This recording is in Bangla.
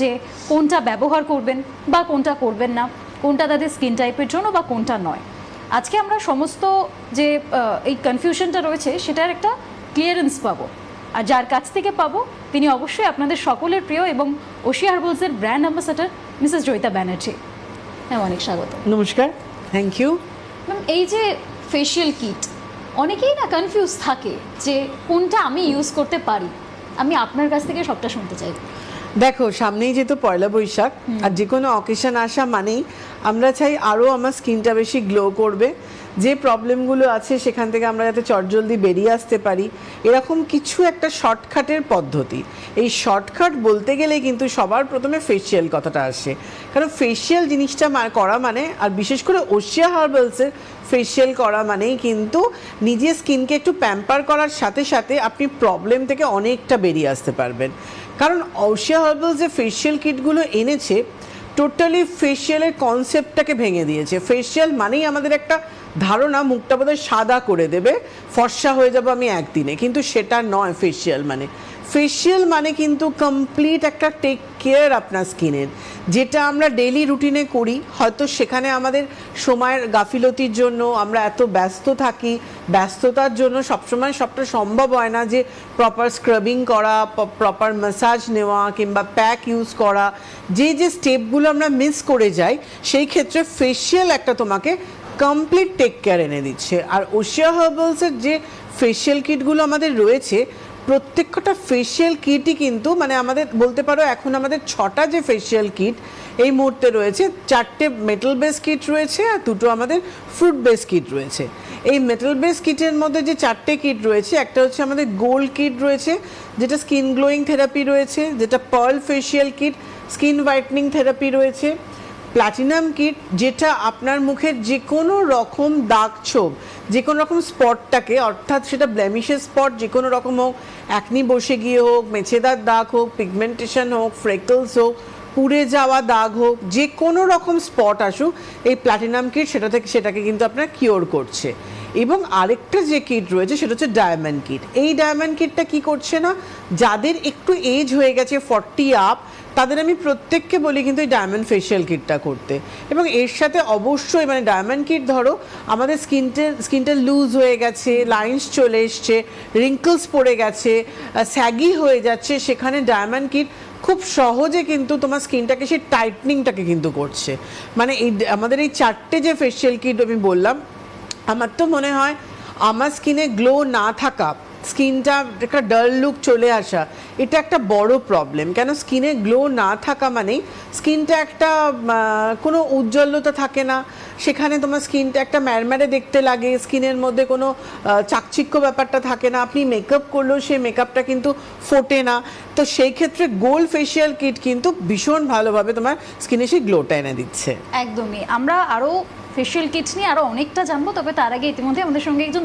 যে কোনটা ব্যবহার করবেন বা কোনটা করবেন না, কোনটা তাদের স্কিন টাইপের জন্য বা কোনটা নয়। আজকে আমরা সমস্ত যে এই কনফিউশনটা রয়েছে সেটার একটা ক্লিয়ারেন্স পাবো, আর যার কাছ থেকে পাবো তিনি অবশ্যই আপনাদের সকলের প্রিয় এবং ওশিয়া হার্বালসের brand ambassador Mrs Joyita Banerjee. হ্যাঁ, অনেক স্বাগত। নমস্কার, থ্যাংক ইউ। ম্যাম, এই যে ফেশিয়াল কিট, অনেকেই না কনফিউজ থাকে যে কোনটা আমি ইউজ করতে পারি। আমি আপনার কাছ থেকে সবটা শুনতে চাই। দেখো, সামনেই যেহেতু পয়লা বৈশাখ, আর যে কোনো অকেশন আসা মানেই আমরা চাই আরও আমার স্কিনটা বেশি গ্লো করবে, যে প্রবলেমগুলো আছে সেখান থেকে আমরা যাতে চটজলদি বেরিয়ে আসতে পারি, এরকম কিছু একটা শর্টকাটের পদ্ধতি। এই শর্টকাট বলতে গেলে কিন্তু সবার প্রথমে ফেশিয়াল কথাটা আসে, কারণ ফেশিয়াল জিনিসটা করা মানে, আর বিশেষ করে ওশিয়া হার্বালসের ফেশিয়াল করা মানেই কিন্তু নিজের স্কিনকে একটু প্যাম্পার করার সাথে সাথে আপনি প্রবলেম থেকে অনেকটা বেরিয়ে আসতে পারবেন। কারণ ওশিয়া হার্বালস যে ফেশিয়াল কিটগুলো এনেছে, টোটালি ফেশিয়ালের কনসেপ্টটাকে ভেঙে দিয়েছে। ফেশিয়াল মানেই আমাদের একটা ধারণা মুখটা বোধহয় সাদা করে দেবে, ফর্সা হয়ে যাবো আমি একদিনে, কিন্তু সেটা নয় ফেশিয়াল মানে। ফেশিয়াল মানে কিন্তু কমপ্লিট একটা টেক কেয়ার আপনার স্কিনের, যেটা আমরা ডেইলি রুটিনে করি। হয়তো সেখানে আমাদের সময়ের গাফিলতির জন্য আমরা এত ব্যস্ত থাকি, ব্যস্ততার জন্য সবসময় সবটা সম্ভব হয় না যে প্রপার স্ক্রাবিং করা, প্রপার ম্যাসাজ নেওয়া কিংবা প্যাক ইউজ করা, যে যে স্টেপগুলো আমরা মিস করে যাই, সেই ক্ষেত্রে ফেশিয়াল একটা তোমাকে কমপ্লিট টেক কেয়ার এনে দিচ্ছে। আর ওশিয়া হার্বালসের যে ফেশিয়াল কিটগুলো আমাদের রয়েছে, প্রত্যেকটা ফেশিয়াল কিটই কিন্তু আমাদের বলতে পারো এখন আমাদের 6টা যে ফেশিয়াল কিট এই মুহূর্তে রয়েছে, 4টে মেটাল বেস কিট রয়েছে আর 2টো আমাদের ফ্রুট বেস কিট রয়েছে। এই মেটাল বেস কিটের মধ্যে যে 4টে কিট রয়েছে, একটা হচ্ছে আমাদের গোল্ড কিট রয়েছে, যেটা স্কিন গ্লোয়িং থেরাপি রয়েছে, যেটা pearl facial kit skin whitening therapy রয়েছে, প্ল্যাটিনাম কিট যেটা আপনার মুখের যে কোনো রকম দাগ ছোপ, যে কোনো রকম স্পটটাকে, অর্থাৎ সেটা ব্লেমিশের স্পট যে কোনো রকম হোক, অ্যাকনি বসে গিয়ে হোক, মেছেদার দাগ হোক, পিগমেন্টেশন হোক, ফ্রেকলস হোক, পুড়ে যাওয়া দাগ হোক, যে কোনো রকম স্পট আসুক, এই প্ল্যাটিনাম কিট সেটাকে কিন্তু আপনার কিওর করছে। এবং আরেকটা যে কিট রয়েছে সেটা হচ্ছে ডায়মন্ড কিট। এই ডায়মন্ড কিটটা কি করছে না, যাদের একটু এজ হয়ে গেছে 40 আপ, তাদের আমি প্রত্যেককে বলি কিন্তু এই ডায়মন্ড ফেশিয়াল কিটটা করতে। এবং এর সাথে অবশ্যই ডায়মন্ড কিট, ধরো আমাদের স্কিনটা লুজ হয়ে গেছে, লাইন্স চলে এসছে, রিঙ্কলস পড়ে গেছে, স্যাগি হয়ে যাচ্ছে, সেখানে ডায়মন্ড কিট খুব সহজে কিন্তু তোমার স্কিনটাকে সেই টাইটনিংটাকে কিন্তু করছে। এই আমাদের এই 4টে যে ফেশিয়াল কিট আমি বললাম, আমার তো মনে হয় আমার স্কিনে গ্লো না থাকা, স্কিনটা একটা ডাল লুক চলে আসা, এটা একটা বড় প্রবলেম। কেন, স্কিনে গ্লো না থাকা মানেই স্কিনটা একটা কোনো উজ্জ্বলতা থাকে না, সেখানে তোমার স্কিনটা একটা ম্যারম্যারে দেখতে লাগে, স্কিনের মধ্যে কোনো চাকচিক্য ব্যাপারটা থাকে না, আপনি মেকআপ করলেও সেই মেকআপটা কিন্তু ফোটে না। তো সেই ক্ষেত্রে গোল্ড ফেশিয়াল কিট কিন্তু ভীষণ ভালোভাবে তোমার স্কিনে সেই গ্লোটা এনে দিচ্ছে। একদমই। আমরা আরও ফেশিয়াল কিট নিয়ে আরও অনেকটা জানবো, তবে তার আগে ইতিমধ্যে আমাদের সঙ্গে একজন